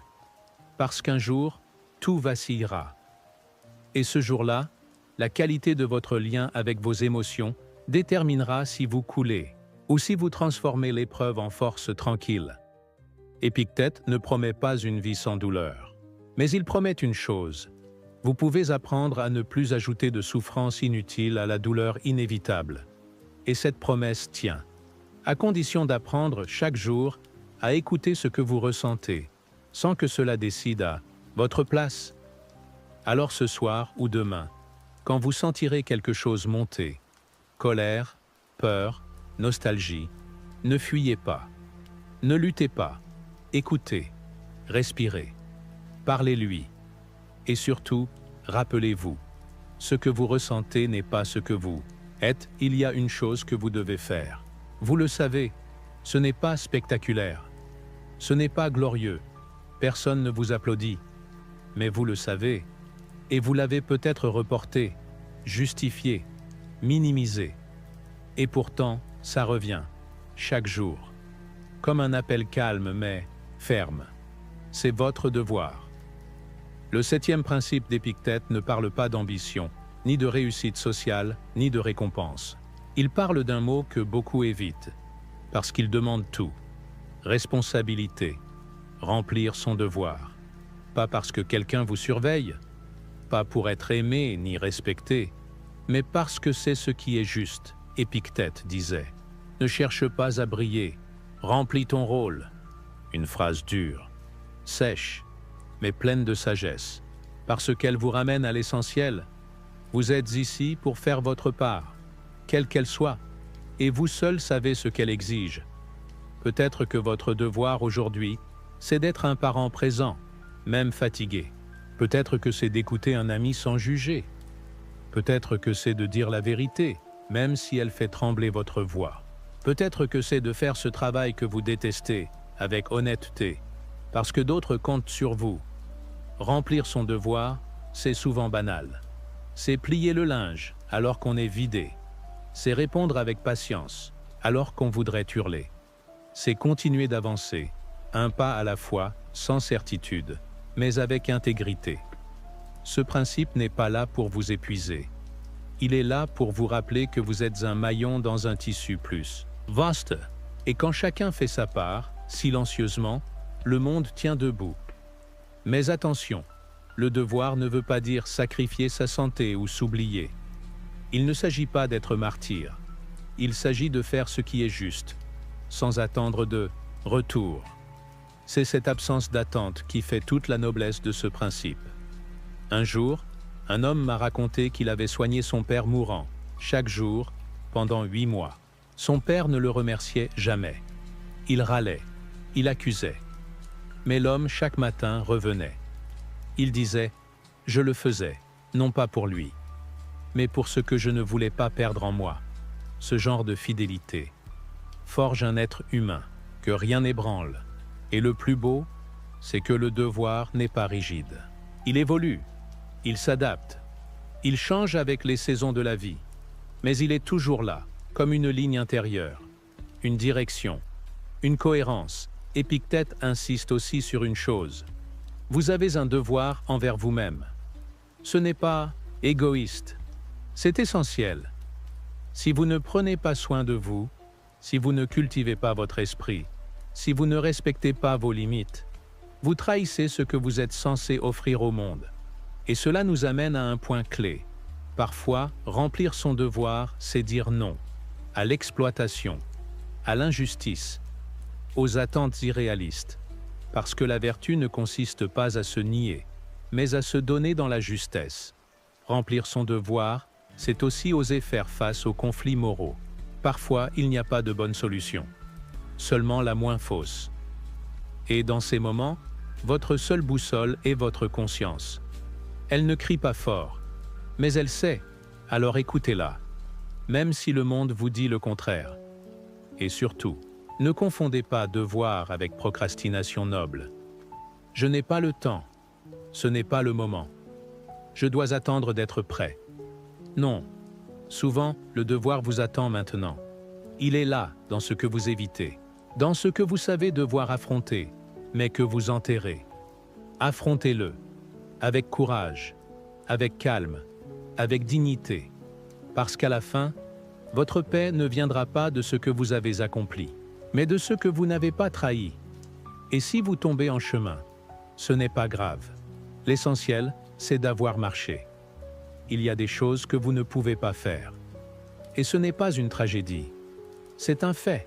A: Parce qu'un jour, tout vacillera. Et ce jour-là, la qualité de votre lien avec vos émotions déterminera si vous coulez ou si vous transformez l'épreuve en force tranquille. Épictète ne promet pas une vie sans douleur. Mais il promet une chose. Vous pouvez apprendre à ne plus ajouter de souffrance inutile à la douleur inévitable. Et cette promesse tient, à condition d'apprendre chaque jour à écouter ce que vous ressentez, sans que cela décide à votre place. Alors ce soir ou demain, quand vous sentirez quelque chose monter, colère, peur, nostalgie, ne fuyez pas, ne luttez pas, écoutez, respirez, parlez-lui. Et surtout, rappelez-vous, ce que vous ressentez n'est pas ce que vous êtes, il y a une chose que vous devez faire. Vous le savez, ce n'est pas spectaculaire, ce n'est pas glorieux, personne ne vous applaudit, mais vous le savez, et vous l'avez peut-être reporté, justifié, minimisé. Et pourtant, ça revient, chaque jour, comme un appel calme mais ferme. C'est votre devoir. Le 7e principe d'Épictète ne parle pas d'ambition, ni de réussite sociale, ni de récompense. Il parle d'un mot que beaucoup évitent, parce qu'il demande tout. Responsabilité, remplir son devoir. Pas parce que quelqu'un vous surveille, pas pour être aimé ni respecté, mais parce que c'est ce qui est juste, Épictète disait. Ne cherche pas à briller, remplis ton rôle. Une phrase dure, sèche, mais pleine de sagesse, parce qu'elle vous ramène à l'essentiel. Vous êtes ici pour faire votre part, quelle qu'elle soit, et vous seul savez ce qu'elle exige. Peut-être que votre devoir aujourd'hui, c'est d'être un parent présent, même fatigué. Peut-être que c'est d'écouter un ami sans juger. Peut-être que c'est de dire la vérité, même si elle fait trembler votre voix. Peut-être que c'est de faire ce travail que vous détestez, avec honnêteté, parce que d'autres comptent sur vous. Remplir son devoir, c'est souvent banal. C'est plier le linge alors qu'on est vidé. C'est répondre avec patience alors qu'on voudrait hurler. C'est continuer d'avancer, un pas à la fois, sans certitude, mais avec intégrité. Ce principe n'est pas là pour vous épuiser. Il est là pour vous rappeler que vous êtes un maillon dans un tissu plus vaste. Et quand chacun fait sa part, silencieusement, le monde tient debout. Mais attention, le devoir ne veut pas dire sacrifier sa santé ou s'oublier. Il ne s'agit pas d'être martyr. Il s'agit de faire ce qui est juste, sans attendre de retour. C'est cette absence d'attente qui fait toute la noblesse de ce principe. Un jour, un homme m'a raconté qu'il avait soigné son père mourant, chaque jour, pendant 8 mois. Son père ne le remerciait jamais. Il râlait, il accusait. Mais l'homme, chaque matin, revenait. Il disait « Je le faisais, non pas pour lui, mais pour ce que je ne voulais pas perdre en moi. » Ce genre de fidélité forge un être humain que rien n'ébranle. Et le plus beau, c'est que le devoir n'est pas rigide. Il évolue, il s'adapte, il change avec les saisons de la vie, mais il est toujours là, comme une ligne intérieure, une direction, une cohérence. Épictète insiste aussi sur une chose. Vous avez un devoir envers vous-même. Ce n'est pas égoïste, c'est essentiel. Si vous ne prenez pas soin de vous, si vous ne cultivez pas votre esprit, si vous ne respectez pas vos limites, vous trahissez ce que vous êtes censé offrir au monde. Et cela nous amène à un point clé. Parfois, remplir son devoir, c'est dire non à l'exploitation, à l'injustice, aux attentes irréalistes, parce que la vertu ne consiste pas à se nier, mais à se donner dans la justesse. Remplir son devoir, c'est aussi oser faire face aux conflits moraux. Parfois, il n'y a pas de bonne solution, seulement la moins fausse. Et dans ces moments, votre seule boussole est votre conscience. Elle ne crie pas fort, mais elle sait, alors écoutez-la, même si le monde vous dit le contraire. Et surtout, ne confondez pas devoir avec procrastination noble. Je n'ai pas le temps, ce n'est pas le moment. Je dois attendre d'être prêt. Non, Souvent, le devoir vous attend maintenant. Il est là, dans ce que vous évitez, dans ce que vous savez devoir affronter, mais que vous enterrez. Affrontez-le, avec courage, avec calme, avec dignité, parce qu'à la fin, votre paix ne viendra pas de ce que vous avez accompli, mais de ce que vous n'avez pas trahi. Et si vous tombez en chemin, ce n'est pas grave. L'essentiel, c'est d'avoir marché. Il y a des choses que vous ne pouvez pas faire. Et ce n'est pas une tragédie. C'est un fait,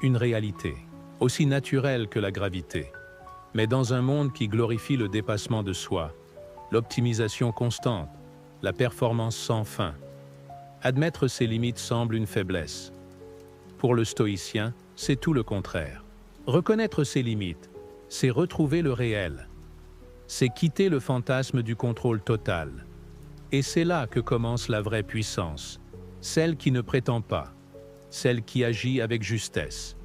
A: une réalité, aussi naturelle que la gravité. Mais dans un monde qui glorifie le dépassement de soi, l'optimisation constante, la performance sans fin, admettre ses limites semble une faiblesse. Pour le stoïcien, c'est tout le contraire. Reconnaître ses limites, c'est retrouver le réel. C'est quitter le fantasme du contrôle total. Et c'est là que commence la vraie puissance, celle qui ne prétend pas, celle qui agit avec justesse.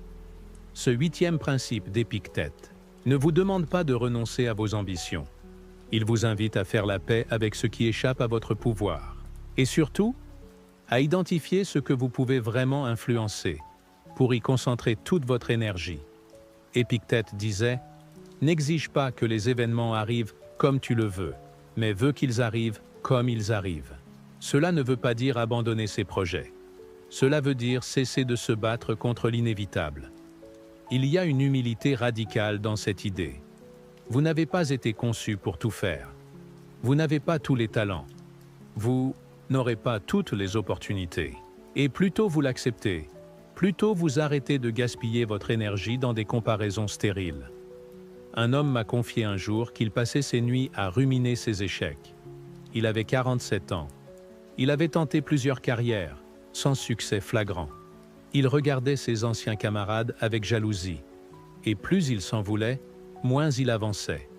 A: Ce 8e principe d'Épictète ne vous demande pas de renoncer à vos ambitions. Il vous invite à faire la paix avec ce qui échappe à votre pouvoir. Et surtout, à identifier ce que vous pouvez vraiment influencer, pour y concentrer toute votre énergie. Épictète disait « N'exige pas que les événements arrivent comme tu le veux, mais veux qu'ils arrivent comme ils arrivent. » Cela ne veut pas dire abandonner ses projets. Cela veut dire cesser de se battre contre l'inévitable. Il y a une humilité radicale dans cette idée. Vous n'avez pas été conçu pour tout faire. Vous n'avez pas tous les talents. Vous n'aurez pas toutes les opportunités. Et plus tôt vous l'acceptez, plus tôt vous arrêtez de gaspiller votre énergie dans des comparaisons stériles. Un homme m'a confié un jour qu'il passait ses nuits à ruminer ses échecs. Il avait 47 ans. Il avait tenté plusieurs carrières, sans succès flagrant. Il regardait ses anciens camarades avec jalousie. Et plus il s'en voulait, moins il avançait.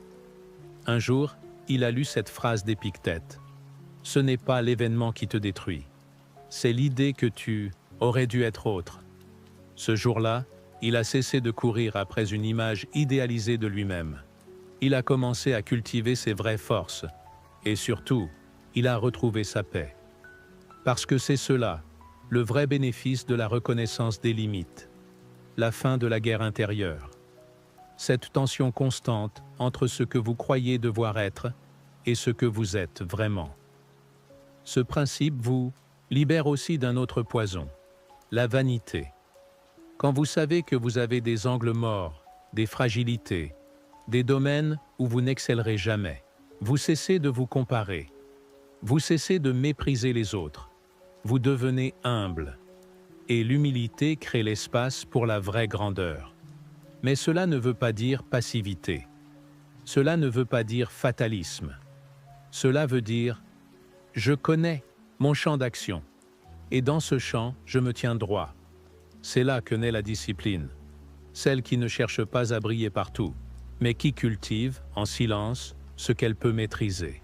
A: Un jour, il a lu cette phrase d'Épictète. « Ce n'est pas l'événement qui te détruit. C'est l'idée que tu aurais dû être autre. » Ce jour-là, il a cessé de courir après une image idéalisée de lui-même. Il a commencé à cultiver ses vraies forces. Et surtout, il a retrouvé sa paix. Parce que c'est cela, le vrai bénéfice de la reconnaissance des limites. La fin de la guerre intérieure. Cette tension constante entre ce que vous croyez devoir être et ce que vous êtes vraiment. Ce principe vous libère aussi d'un autre poison, la vanité. Quand vous savez que vous avez des angles morts, des fragilités, des domaines où vous n'excellerez jamais, vous cessez de vous comparer, vous cessez de mépriser les autres, vous devenez humble. Et l'humilité crée l'espace pour la vraie grandeur. Mais cela ne veut pas dire passivité. Cela ne veut pas dire fatalisme. Cela veut dire « je connais mon champ d'action, et dans ce champ, je me tiens droit ». C'est là que naît la discipline, celle qui ne cherche pas à briller partout, mais qui cultive, en silence, ce qu'elle peut maîtriser.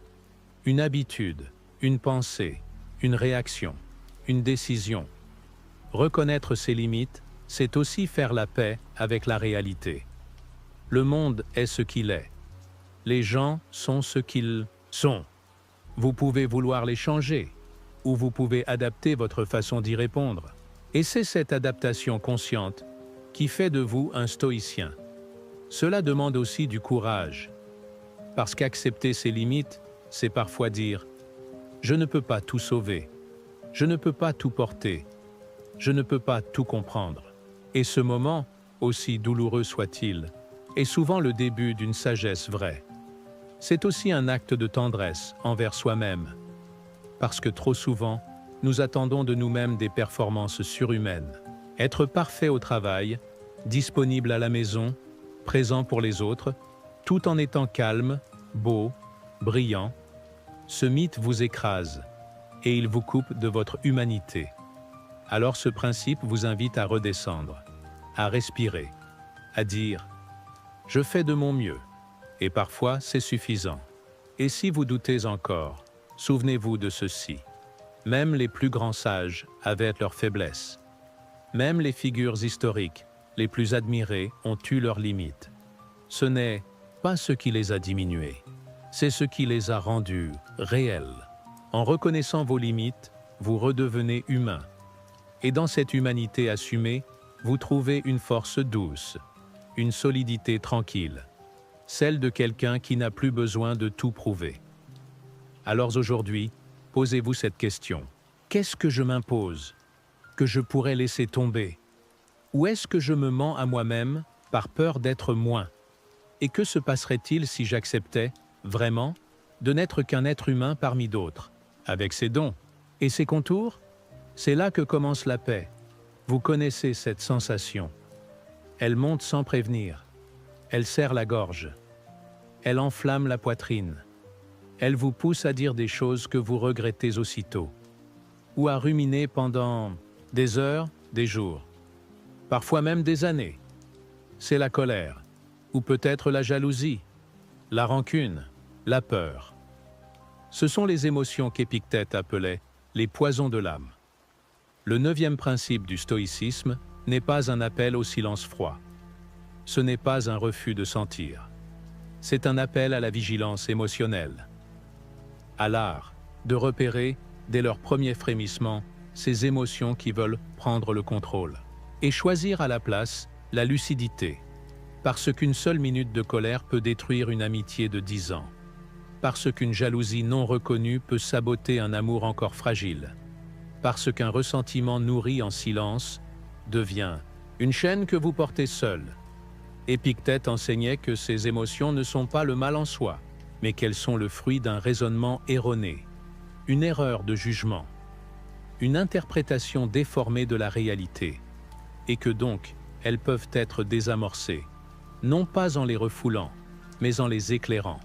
A: Une habitude, une pensée, une réaction, une décision. Reconnaître ses limites, c'est aussi faire la paix avec la réalité. Le monde est ce qu'il est. Les gens sont ce qu'ils sont. Vous pouvez vouloir les changer, ou vous pouvez adapter votre façon d'y répondre. Et c'est cette adaptation consciente qui fait de vous un stoïcien. Cela demande aussi du courage, parce qu'accepter ses limites, c'est parfois dire « je ne peux pas tout sauver, je ne peux pas tout porter, je ne peux pas tout comprendre ». Et ce moment, aussi douloureux soit-il, est souvent le début d'une sagesse vraie. C'est aussi un acte de tendresse envers soi-même, parce que trop souvent, nous attendons de nous-mêmes des performances surhumaines. Être parfait au travail, disponible à la maison, présent pour les autres, tout en étant calme, beau, brillant, ce mythe vous écrase et il vous coupe de votre humanité. Alors ce principe vous invite à redescendre, à respirer, à dire « je fais de mon mieux » et parfois c'est suffisant. Et si vous doutez encore, souvenez-vous de ceci. Même les plus grands sages avaient leurs faiblesses. Même les figures historiques les plus admirées ont eu leurs limites. Ce n'est pas ce qui les a diminuées, c'est ce qui les a rendues réelles. En reconnaissant vos limites, vous redevenez humain. Et dans cette humanité assumée, vous trouvez une force douce, une solidité tranquille, celle de quelqu'un qui n'a plus besoin de tout prouver. Alors aujourd'hui, posez-vous cette question. Qu'est-ce que je m'impose, que je pourrais laisser tomber? Ou est-ce que je me mens à moi-même par peur d'être moins? Et que se passerait-il si j'acceptais, vraiment, de n'être qu'un être humain parmi d'autres, avec ses dons et ses contours? C'est là que commence la paix. Vous connaissez cette sensation. Elle monte sans prévenir. Elle serre la gorge. Elle enflamme la poitrine. Elle vous pousse à dire des choses que vous regrettez aussitôt, ou à ruminer pendant des heures, des jours, parfois même des années. C'est la colère, ou peut-être la jalousie, la rancune, la peur. Ce sont les émotions qu'Épictète appelait les poisons de l'âme. Le 9e principe du stoïcisme n'est pas un appel au silence froid. Ce n'est pas un refus de sentir. C'est un appel à la vigilance émotionnelle, à l'art de repérer, dès leur premier frémissement, ces émotions qui veulent prendre le contrôle, et choisir à la place la lucidité, parce qu'une seule minute de colère peut détruire une amitié de 10 ans, parce qu'une jalousie non reconnue peut saboter un amour encore fragile, parce qu'un ressentiment nourri en silence devient une chaîne que vous portez seul. Épictète enseignait que ces émotions ne sont pas le mal en soi, mais qu'elles sont le fruit d'un raisonnement erroné, une erreur de jugement, une interprétation déformée de la réalité, et que donc elles peuvent être désamorcées, non pas en les refoulant, mais en les éclairant.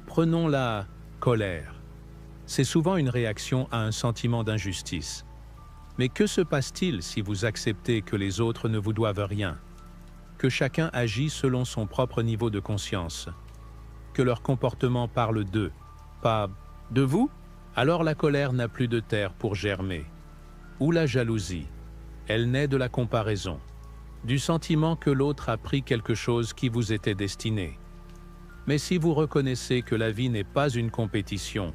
A: Prenons la colère. C'est souvent une réaction à un sentiment d'injustice. Mais que se passe-t-il si vous acceptez que les autres ne vous doivent rien, que chacun agit selon son propre niveau de conscience, que leur comportement parle d'eux, pas de vous? Alors la colère n'a plus de terre pour germer. Ou la jalousie, elle naît de la comparaison, du sentiment que l'autre a pris quelque chose qui vous était destiné. Mais si vous reconnaissez que la vie n'est pas une compétition,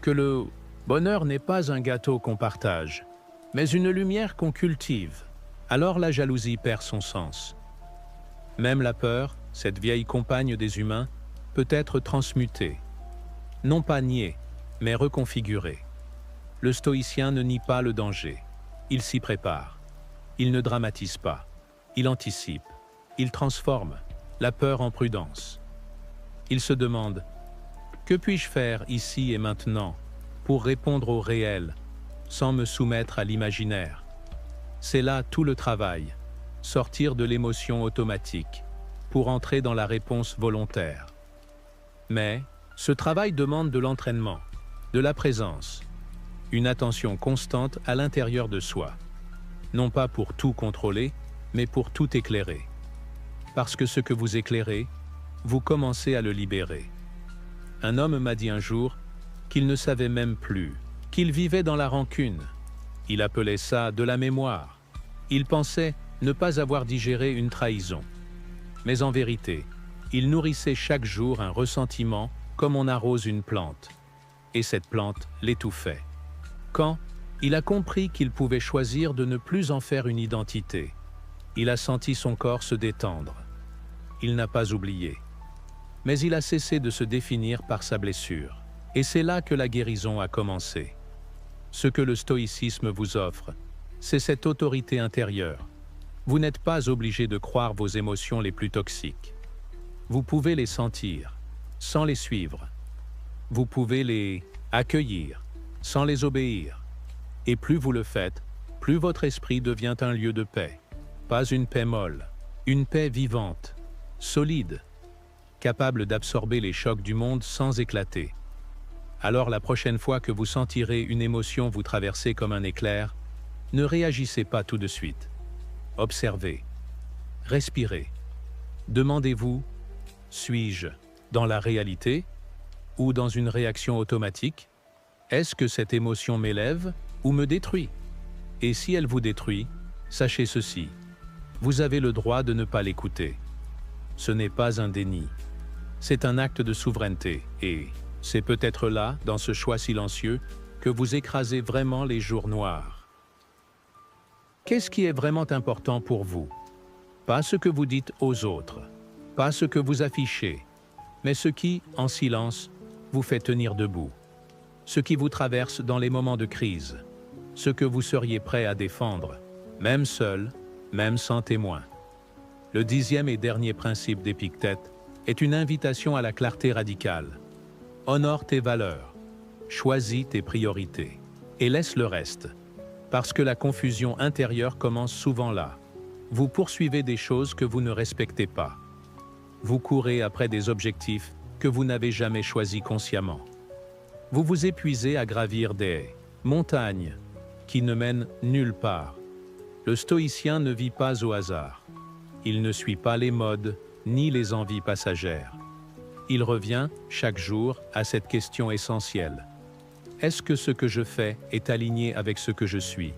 A: que le bonheur n'est pas un gâteau qu'on partage, mais une lumière qu'on cultive, alors la jalousie perd son sens. Même la peur, cette vieille compagne des humains, peut être transmutée. Non pas niée, mais reconfigurée. Le stoïcien ne nie pas le danger. Il s'y prépare. Il ne dramatise pas. Il anticipe. Il transforme la peur en prudence. Il se demande « Que puis-je faire ici et maintenant pour répondre au réel, sans me soumettre à l'imaginaire ?» C'est là tout le travail, sortir de l'émotion automatique, pour entrer dans la réponse volontaire. Mais ce travail demande de l'entraînement, de la présence, une attention constante à l'intérieur de soi, non pas pour tout contrôler, mais pour tout éclairer. Parce que ce que vous éclairez, vous commencez à le libérer. Un homme m'a dit un jour qu'il ne savait même plus, qu'il vivait dans la rancune. Il appelait ça de la mémoire. Il pensait ne pas avoir digéré une trahison. Mais en vérité, il nourrissait chaque jour un ressentiment comme on arrose une plante. Et cette plante l'étouffait. Quand il a compris qu'il pouvait choisir de ne plus en faire une identité, il a senti son corps se détendre. Il n'a pas oublié. Mais il a cessé de se définir par sa blessure. Et c'est là que la guérison a commencé. Ce que le stoïcisme vous offre, c'est cette autorité intérieure. Vous n'êtes pas obligé de croire vos émotions les plus toxiques. Vous pouvez les sentir, sans les suivre. Vous pouvez les accueillir, sans les obéir. Et plus vous le faites, plus votre esprit devient un lieu de paix. Pas une paix molle, une paix vivante, solide, capable d'absorber les chocs du monde sans éclater. Alors la prochaine fois que vous sentirez une émotion vous traverser comme un éclair, ne réagissez pas tout de suite. Observez, respirez. Demandez-vous, suis-je dans la réalité ou dans une réaction automatique? Est-ce que cette émotion m'élève ou me détruit? Et si elle vous détruit, sachez ceci, vous avez le droit de ne pas l'écouter. Ce n'est pas un déni. C'est un acte de souveraineté et c'est peut-être là, dans ce choix silencieux, que vous écrasez vraiment les jours noirs. Qu'est-ce qui est vraiment important pour vous? Pas ce que vous dites aux autres, pas ce que vous affichez, mais ce qui, en silence, vous fait tenir debout. Ce qui vous traverse dans les moments de crise, ce que vous seriez prêt à défendre, même seul, même sans témoin. Le 10e et dernier principe d'Épictète est une invitation à la clarté radicale. Honore tes valeurs, choisis tes priorités et laisse le reste, parce que la confusion intérieure commence souvent là. Vous poursuivez des choses que vous ne respectez pas. Vous courez après des objectifs que vous n'avez jamais choisis consciemment. Vous vous épuisez à gravir des montagnes qui ne mènent nulle part. Le stoïcien ne vit pas au hasard. Il ne suit pas les modes ni les envies passagères. Il revient chaque jour à cette question essentielle. Est-ce que ce que je fais est aligné avec ce que je suis?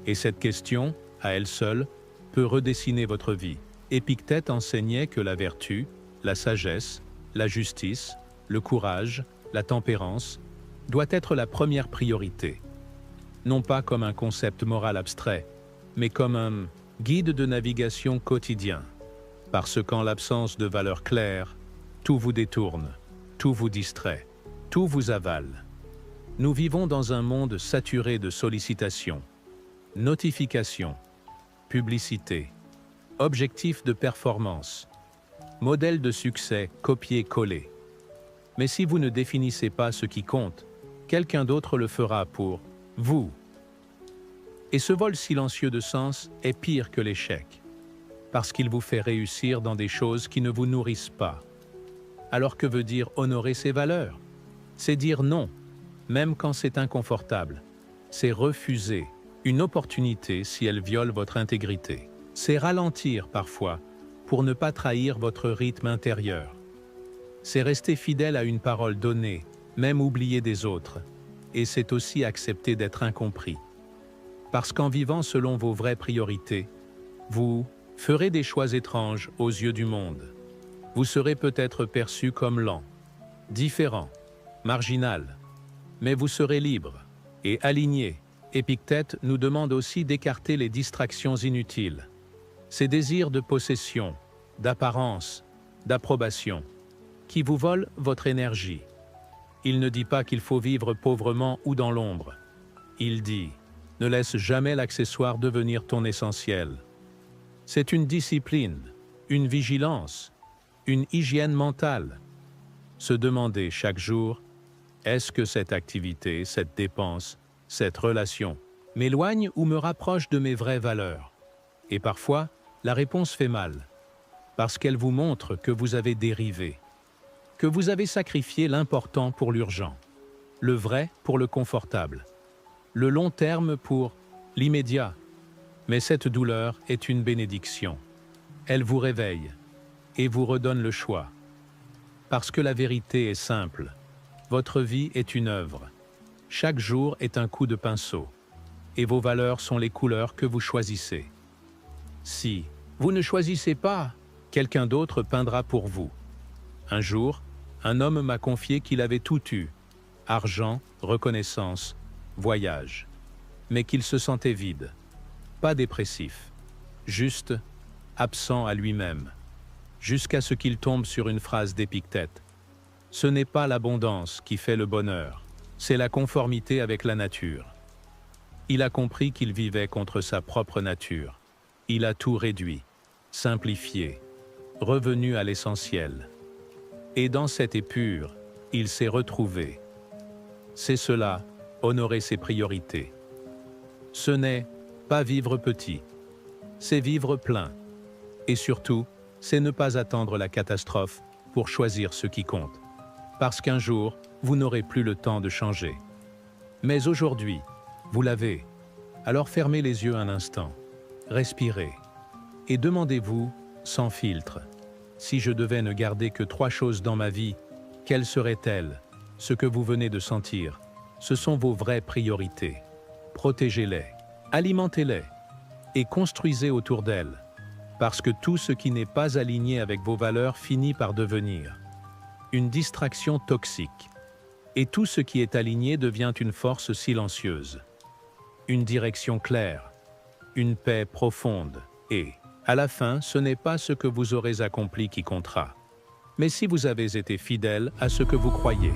A: Et cette question, à elle seule, peut redessiner votre vie. Épictète enseignait que la vertu, la sagesse, la justice, le courage, la tempérance, doit être la première priorité. Non pas comme un concept moral abstrait, mais comme un guide de navigation quotidien. Parce qu'en l'absence de valeurs claires, tout vous détourne, tout vous distrait, tout vous avale. Nous vivons dans un monde saturé de sollicitations, notifications, publicités, objectifs de performance, modèles de succès copiés-collés. Mais si vous ne définissez pas ce qui compte, quelqu'un d'autre le fera pour vous. Et ce vol silencieux de sens est pire que l'échec, parce qu'il vous fait réussir dans des choses qui ne vous nourrissent pas. Alors que veut dire honorer ses valeurs? C'est dire non, même quand c'est inconfortable. C'est refuser une opportunité si elle viole votre intégrité. C'est ralentir parfois pour ne pas trahir votre rythme intérieur. C'est rester fidèle à une parole donnée, même oubliée des autres. Et c'est aussi accepter d'être incompris. Parce qu'en vivant selon vos vraies priorités, vous ferez des choix étranges aux yeux du monde. Vous serez peut-être perçu comme lent, différent, marginal, mais vous serez libre et aligné. Épictète nous demande aussi d'écarter les distractions inutiles, ces désirs de possession, d'apparence, d'approbation, qui vous volent votre énergie. Il ne dit pas qu'il faut vivre pauvrement ou dans l'ombre. Il dit « Ne laisse jamais l'accessoire devenir ton essentiel ». C'est une discipline, une vigilance, une hygiène mentale. Se demander chaque jour « Est-ce que cette activité, cette dépense, cette relation m'éloigne ou me rapproche de mes vraies valeurs ?» Et parfois, la réponse fait mal, parce qu'elle vous montre que vous avez dérivé, que vous avez sacrifié l'important pour l'urgent, le vrai pour le confortable, le long terme pour l'immédiat. Mais cette douleur est une bénédiction. Elle vous réveille et vous redonne le choix. Parce que la vérité est simple. Votre vie est une œuvre. Chaque jour est un coup de pinceau. Et vos valeurs sont les couleurs que vous choisissez. Si vous ne choisissez pas, quelqu'un d'autre peindra pour vous. Un jour, un homme m'a confié qu'il avait tout eu, argent, reconnaissance, voyage, mais qu'il se sentait vide, pas dépressif, juste absent à lui-même, jusqu'à ce qu'il tombe sur une phrase d'Épictète. Ce n'est pas l'abondance qui fait le bonheur, c'est la conformité avec la nature. Il a compris qu'il vivait contre sa propre nature. Il a tout réduit, simplifié, revenu à l'essentiel. Et dans cette épure, il s'est retrouvé. C'est cela, honorer ses priorités. Ce n'est pas vivre petit, c'est vivre plein. Et surtout, c'est ne pas attendre la catastrophe pour choisir ce qui compte. Parce qu'un jour, vous n'aurez plus le temps de changer. Mais aujourd'hui, vous l'avez. Alors fermez les yeux un instant, respirez et demandez-vous, sans filtre, si je devais ne garder que 3 choses dans ma vie, quelles seraient-elles? Ce que vous venez de sentir, ce sont vos vraies priorités. Protégez-les, alimentez-les et construisez autour d'elles, parce que tout ce qui n'est pas aligné avec vos valeurs finit par devenir une distraction toxique. Et tout ce qui est aligné devient une force silencieuse. Une direction claire, une paix profonde, et, à la fin, ce n'est pas ce que vous aurez accompli qui comptera, mais si vous avez été fidèle à ce que vous croyez.